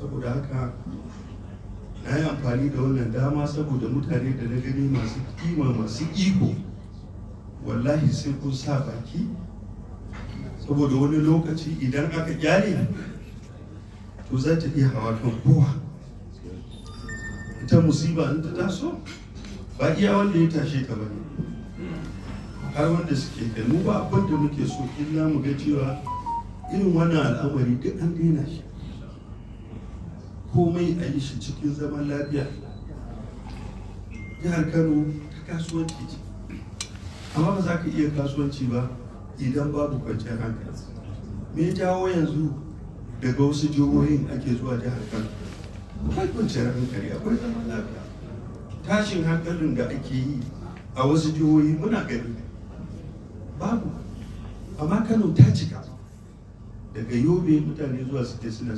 saboda haka na yi amfani da wannan dama saboda mutane da na gani masu kima masu iko wallahi sai kun sa baki, saboda wani lokaci idan aka kyale to za ta iya hawa kan kowa. Ita musiba in ta taso ba iya wanda ya tashe ka bane, har wanda suke kai. Mu ba abin da muke so illa mu ga cewa irin wannan al'amari duk an daina shi, komai a yi shi cikin zaman lafiya. Jihar Kano ta kasuwanci ce, amma ba za ka iya kasuwanci ba idan babu kwanciyar hankali. Me ya jawo yanzu daga wasu jihohin ake zuwa jihar Kano? Akwai kwanciyar hankali, akwai zaman lafiya. Tashin hankalin da ake yi a wasu jihohi muna gani babu, amma Kano ta cika. Daga Yobe mutane zuwa suke suna